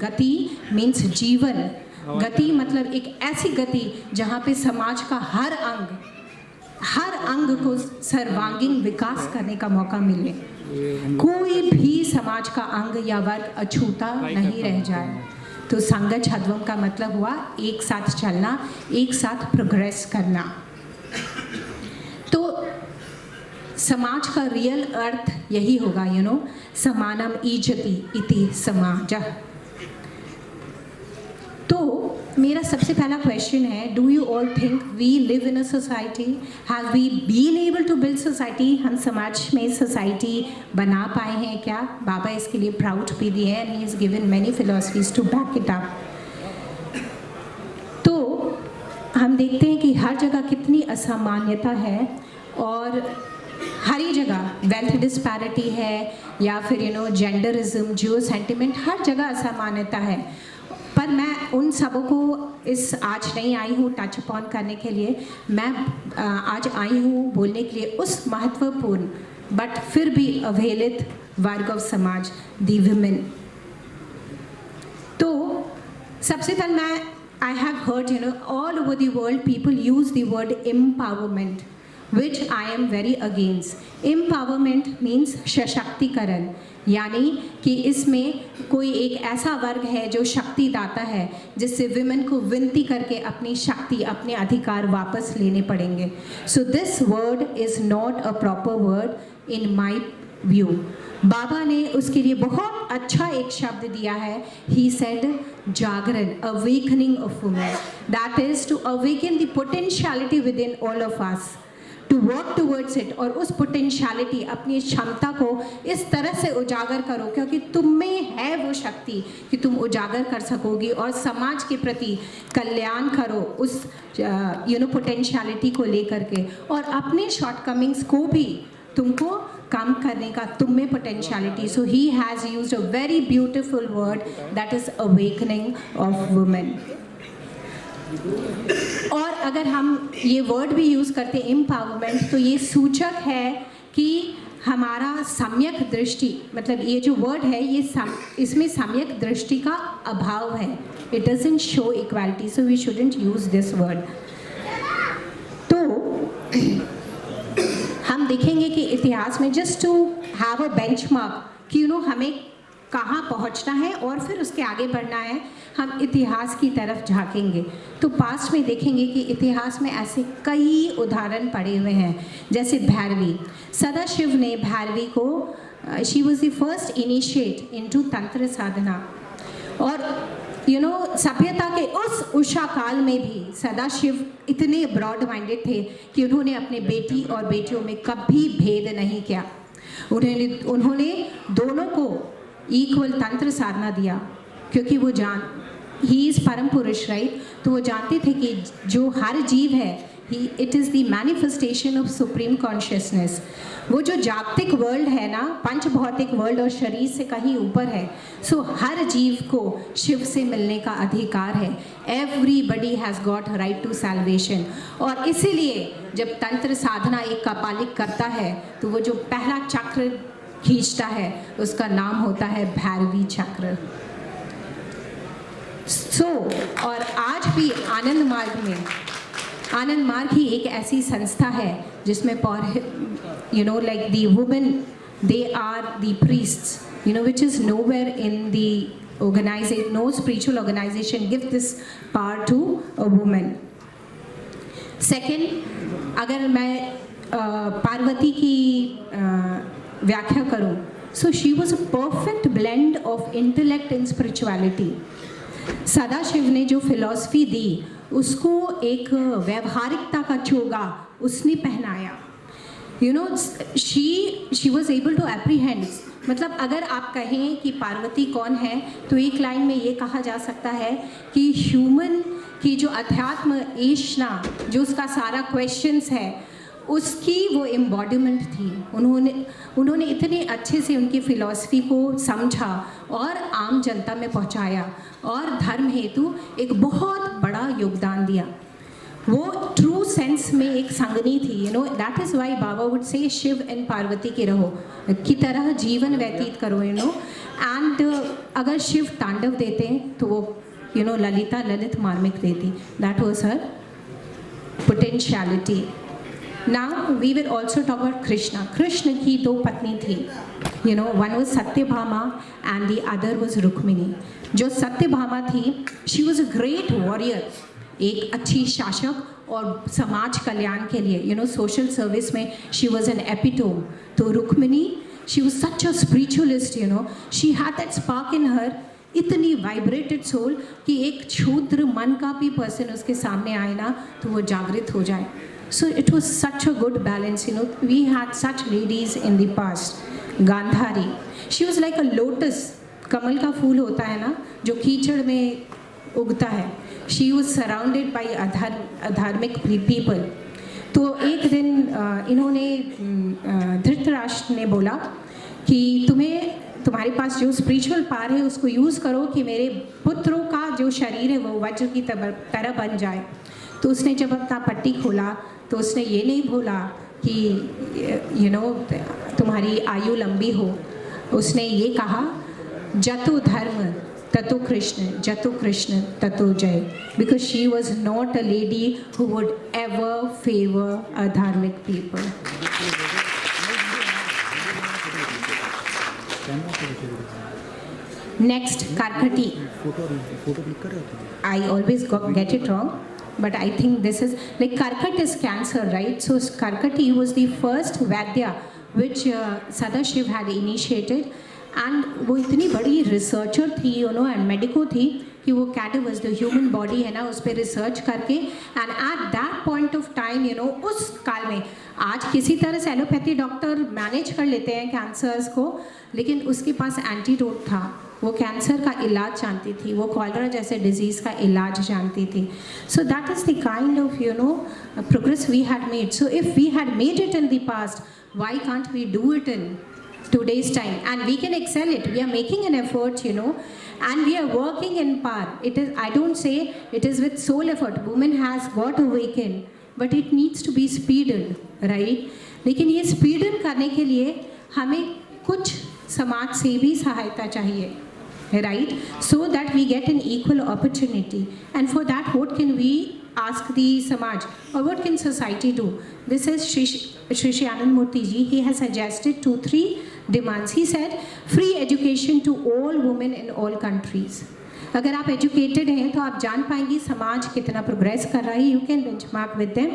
गति मीन्स जीवन, गति मतलब एक ऐसी गति जहाँ पे समाज का हर अंग को सर्वांगीण विकास करने का मौका मिले, कोई भी समाज का अंग या वर्ग अछूता नहीं रह जाए। तो संगच्छध्वम का मतलब हुआ एक साथ चलना, एक साथ प्रोग्रेस करना। तो समाज का रियल अर्थ यही होगा, समानम ईजति इति समाजः। तो मेरा सबसे पहला क्वेश्चन है, do you all think we live in a society? Have we been able to build society? हम समाज में सोसाइटी बना पाए हैं क्या? बाबा इसके लिए प्राउड भी दिए हैं, and he is given many philosophies to back it up. तो हम देखते हैं कि हर जगह कितनी असामान्यता है, और हर ही जगह वेल्थ डिस्पैरिटी है, या फिर जेंडरिज्म, जियो सेंटिमेंट, हर जगह असामान्यता है। पर मैं उन सबों को आज नहीं आई हूँ टच अपॉन करने के लिए, मैं आज आई हूँ बोलने के लिए उस महत्वपूर्ण बट फिर भी अवहेलित वर्ग ऑफ समाज, दी विमेन। तो सबसे पहले मैं I have heard all over the world people use the word empowerment, which I am very against. Empowerment means सशक्तिकरण, यानी कि इसमें कोई एक ऐसा वर्ग है जो शक्ति दाता है, जिससे विमेन को विनती करके अपनी शक्ति, अपने अधिकार वापस लेने पड़ेंगे। So this word is not a proper word in my view. बाबा ने उसके लिए बहुत अच्छा एक शब्द दिया है। He said Jagran, awakening of women. That is to awaken the potentiality within all of us. To work towards it, और उस पोटेंशियलिटी, अपनी क्षमता को इस तरह से उजागर करो, क्योंकि तुम में है वो शक्ति कि तुम उजागर कर सकोगी और समाज के प्रति कल्याण करो उस पोटेंशियलिटी को लेकर के, और अपने शॉर्टकमिंग्स को भी तुमको कम करने का तुम में potentiality. So he has used a very beautiful word, that is awakening of women. और अगर हम ये वर्ड भी यूज़ करते हैं एम्पावरमेंट, तो ये सूचक है कि हमारा सम्यक दृष्टि, मतलब ये जो वर्ड है ये इसमें सम्यक दृष्टि का अभाव है। It doesn't show equality, so we shouldn't use this word. तो हम देखेंगे कि इतिहास में just to have a benchmark कि हमें कहाँ पहुँचना है और फिर उसके आगे बढ़ना है, हम इतिहास की तरफ झांकेंगे। तो पास्ट में देखेंगे कि इतिहास में ऐसे कई उदाहरण पड़े हुए हैं, जैसे भैरवी। सदाशिव ने भैरवी को, she was the first initiate into तंत्र साधना। और सभ्यता के उस उषा काल में भी सदाशिव इतने ब्रॉड माइंडेड थे कि उन्होंने अपने बेटी और बेटियों में कभी भेद नहीं किया। उन्होंने दोनों को इक्वल तंत्र साधना दिया, क्योंकि वो ही इज़ परम पुरुष, राइट? तो वो जानते थे कि जो हर जीव है, it is the manifestation of supreme consciousness. वो जो जागतिक वर्ल्ड है ना, पंच भौतिक वर्ल्ड और शरीर से कहीं ऊपर है। सो हर जीव को शिव से मिलने का अधिकार है। Everybody has got right to salvation. और इसीलिए जब तंत्र साधना एक कपालिक करता है, तो वो जो पहला चक्र खींचता है उसका नाम होता है भैरवी चक्र। और आज भी आनंद मार्ग ही एक ऐसी संस्था है जिसमें like the women, they are the priests, which is nowhere in the organization, no spiritual organization give this power to a woman. Second, अगर मैं पार्वती की व्याख्या करूं, so she was a perfect blend of intellect and spirituality. Sadashiv ने जो philosophy दी उसको एक व्यवहारिकता का चोगा उसने पहनाया। she was able to apprehend, मतलब अगर आप कहें कि पार्वती कौन है, तो एक लाइन में ये कहा जा सकता है कि ह्यूमन की जो अध्यात्म ईशना, जो उसका सारा क्वेश्चंस है, उसकी वो एम्बॉडीमेंट थी। उन्होंने इतने अच्छे से उनकी फ़िलॉसफी को समझा और आम जनता में पहुंचाया, और धर्म हेतु एक बहुत बड़ा योगदान दिया। वो ट्रू सेंस में एक संगनी थी। That is why Baba would say Shiv and Parvati की तरह जीवन व्यतीत करो। एंड अगर शिव तांडव देते हैं तो वो ललिता ललित मार्मिक देती. That was her potentiality. Now we will also talk about Krishna. Krishna की दो पत्नी थी. One was Satyabhama and the other was Rukmini. जो सत्यभामा थी, she was a great warrior. एक अच्छी शासक और समाज कल्याण के लिए, social service में she was an epitome. तो Rukmini, she was such a spiritualist, she had that spark in her. इतनी वाइब्रेटेड सोल कि एक क्षुद्र मन का भी पर्सन उसके सामने आए ना तो वो जागृत हो जाए. So it was such a good balance, we had such ladies in the past. Gandhari, she was like a lotus. कमल का फूल होता है ना जो कीचड़ में उगता है. She was surrounded by अधार्मिक people. तो एक दिन इन्होंने धृतराष्ट्र ने बोला कि तुम्हारे पास जो स्पिरिचुअल पावर है उसको यूज़ करो कि मेरे पुत्रों का जो शरीर है वो वज्र की तरह बन जाए. तो उसने जब अपना पट्टी खोला तो उसने ये नहीं बोला कि तुम्हारी आयु लंबी हो. उसने ये कहा जतो धर्म ततो कृष्ण, जतो कृष्ण ततो जय. Because she was not a lady who would ever favour अधार्मिक people. Next, Karkati. I always get it wrong, but I think this is like Karkat is cancer, right? So Karkati was the first Vaidya which Sadashiv had initiated, and वो इतनी बड़ी researcher थी, and medico थी कि वो cadavers, the human body है ना, उस पर research करके, and at that point of time, उस काल में, आज किसी तरह से एलोपैथी डॉक्टर मैनेज कर लेते हैं कैंसर्स को, लेकिन उसके पास एंटीडोट था. वो कैंसर का इलाज जानती थी, वो कॉलरा जैसे डिजीज़ का इलाज जानती थी. So that is the kind of progress we had made. So if we had made it in the past, why can't we do it in today's time? And we can excel it. We are making an effort, and we are working in power. It is, I don't say it is with sole effort. Women has got awakened, but it needs to be speeded, right? लेकिन ये speeded करने के लिए हमें कुछ समाज से भी सहायता चाहिए, right? So that we get an equal opportunity. And for that, what can we ask the Samaj, or what can society do? This is Shri Anand Murthy ji. He has suggested 2-3 demands. He said free education to all women in all countries. अगर आप educated हैं तो आप जान पाएंगी समाज कितना progress कर रहा है. You can benchmark with them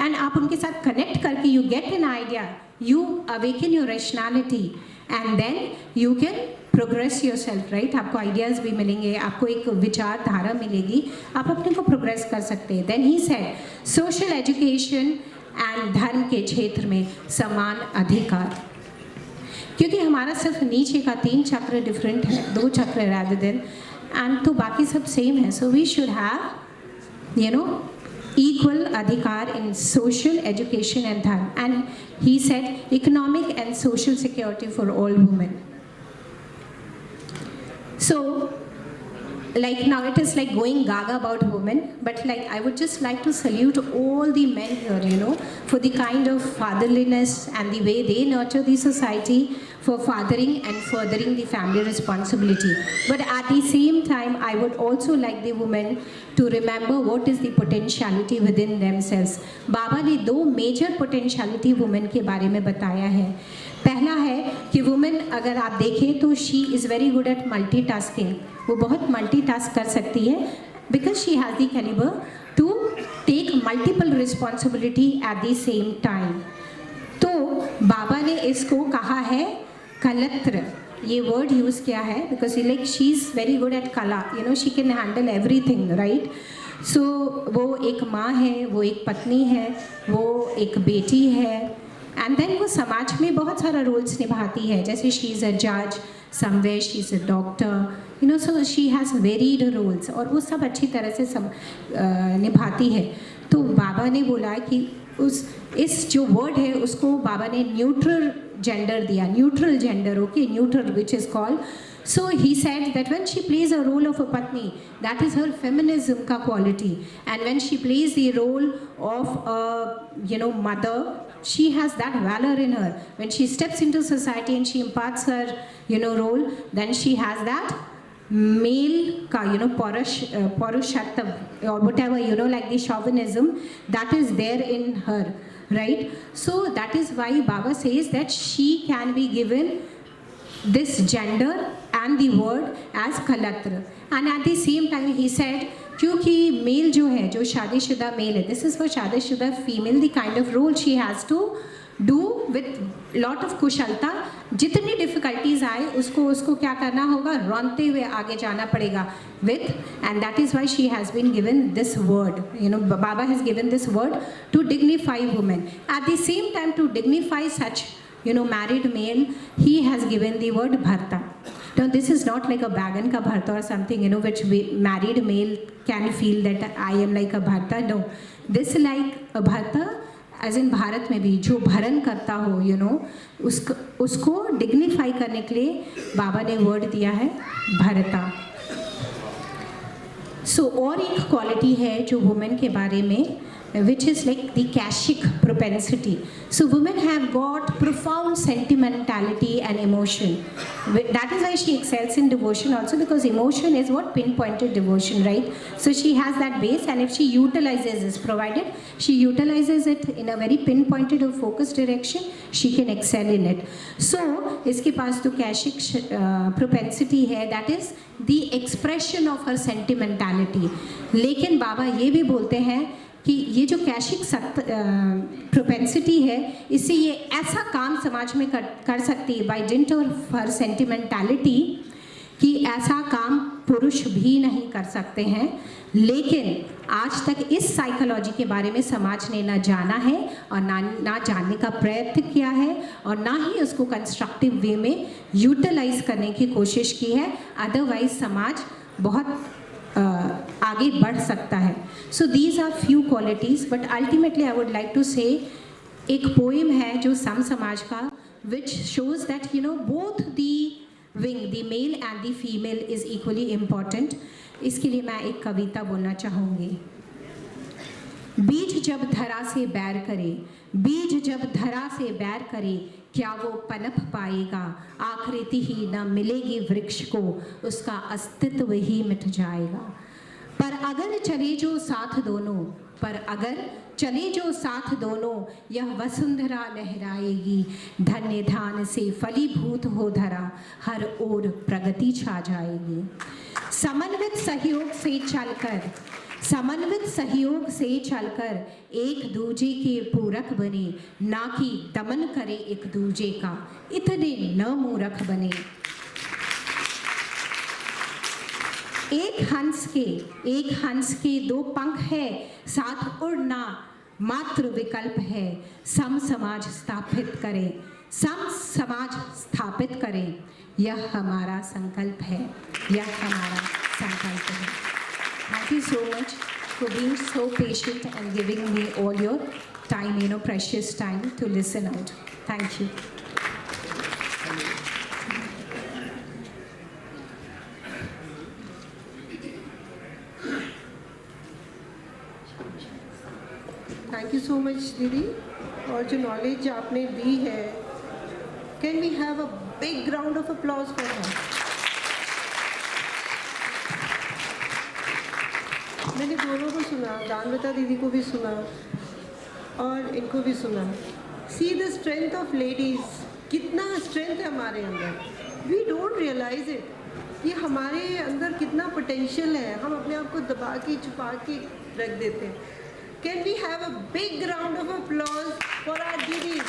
and आप उनके साथ कनेक्ट करके you get an idea, you awaken your rationality and then you can progress yourself, right? आपको आइडियाज़ भी मिलेंगे, आपको एक विचारधारा मिलेगी, आप अपने को प्रोग्रेस कर सकते हैं. Then he said social education and धर्म के क्षेत्र में समान अधिकार. क्योंकि हमारा सिर्फ नीचे का 3 चक्र डिफरेंट है, 2 चक्र rather than, एंड तो बाकी सब सेम है. So we should have equal अधिकार in social education and dharma. And he said economic and social security for all women. So like now it is like going gaga about women, but like I would just like to salute all the men here, for the kind of fatherliness and the way they nurture the society for fathering and furthering the family responsibility. But at the same time, I would also like the women to remember what is the potentiality within themselves. बाबा ने 2 major potentiality women के बारे में बताया है. पहला है कि women अगर आप देखें तो she is very good at multitasking. वो बहुत मल्टीटास्क कर सकती है because she has the calibre to take multiple responsibility at the same time. तो बाबा ने इसको कहा है कलत्र, ये वर्ड यूज़ किया है because like she is very good at kala, she can handle everything, right? So वो एक माँ है, वो एक पत्नी है, वो एक बेटी है, एंड देन वो समाज में बहुत सारा रोल्स निभाती है. जैसे शी इज़ अ जज somewhere, she is a doctor, so she has varied roles और वो सब अच्छी तरह से निभाती है. तो बाबा ने बोला कि इस जो वर्ड है उसको बाबा ने न्यूट्रल जेंडर दिया, neutral gender, okay, neutral which is called. So he said that when she plays a role of a patni, that is her feminism ka quality, and when she plays the role of a mother, she has that valor in her. When she steps into society and she imparts her role, then she has that male ka, Purushatva or whatever, like the chauvinism that is there in her, right? So that is why Baba says that she can be given this gender and the word as Kalatra. And at the same time he said, क्योंकि mail जो है, जो शादीशुदा mail है, this is for शादीशुदा female, the kind of role she has to do with lot of कुशलता. जितनी difficulties आए उसको क्या करना होगा, रोनते हुए आगे जाना पड़ेगा with, and that is why she has been given this word. Baba has given this word to dignify women. At the same time, to dignify such married male, he has given the word Bharta. Now this is not like a bagan ka Bharta or something, which married male can feel that I am like a Bharta. No, this is like a Bharta as in Bharat में भी जो भरण करता हो, उसको dignify करने के लिए बाबा ने वर्ड दिया है भरता. सो और एक क्वालिटी है जो वुमेन के बारे में, which is like the Kashyap propensity. So women have got profound sentimentality and emotion. That is why she excels in devotion also, because emotion is what pinpointed devotion, right? So she has that base, and if she utilizes this, provided she utilizes it in a very pinpointed or focused direction, she can excel in it. So इसके पास तो Kashyap propensity है, that is the expression of her sentimentality. लेकिन बाबा ये भी बोलते हैं कि ये जो कैशिक प्रोपेंसिटी है, इससे ये ऐसा काम समाज में कर सकती है बाय डिंट ऑफ हर सेंटिमेंटालिटी कि ऐसा काम पुरुष भी नहीं कर सकते हैं. लेकिन आज तक इस साइकोलॉजी के बारे में समाज ने ना जाना है और ना जानने का प्रयत्न किया है, और ना ही उसको कंस्ट्रक्टिव वे में यूटिलाइज करने की कोशिश की है. अदरवाइज समाज बहुत आगे बढ़ सकता है. So these are few qualities, but ultimately I would like to say एक पोएम है जो सम समाज का, which shows that both the wing, the male and the female is equally important. इसके लिए मैं एक कविता बोलना चाहूँगी. बीज जब धरा से बैर करे, बीज जब धरा से बैर करे, क्या वो पनप पाएगा, आकृति ही न मिलेगी वृक्ष को, उसका अस्तित्व ही मिट जाएगा. पर अगर चले जो साथ दोनों, पर अगर चले जो साथ दोनों, यह वसुंधरा लहराएगी. धन्य धान से फलीभूत हो धरा, हर ओर प्रगति छा जाएगी. समन्वित सहयोग से चलकर, समन्वित सहयोग से चलकर एक दूजे के पूरक बने, ना कि दमन करे एक दूजे का, इतने न मूर्ख बने. एक हंस के दो पंख है, साथ उड़ना मात्र विकल्प है. सम समाज स्थापित करें, सम समाज स्थापित करें, यह हमारा संकल्प है, यह हमारा संकल्प है. Thank you so much for being so patient and giving me all your time, precious time to listen out. Thank you. Thank you so much, दीदी. और जो knowledge आपने दी है, can we have a big round of applause for her? मैंने दोनों को सुना, दानवता दीदी को भी सुना और इनको भी सुना. See the strength of ladies, कितना स्ट्रेंथ है हमारे अंदर. वी डोंट रियलाइज इट कि हमारे अंदर कितना पोटेंशियल है. हम अपने आप को दबा के छुपा के रख देते हैं. Can we have a big round of applause for our didis.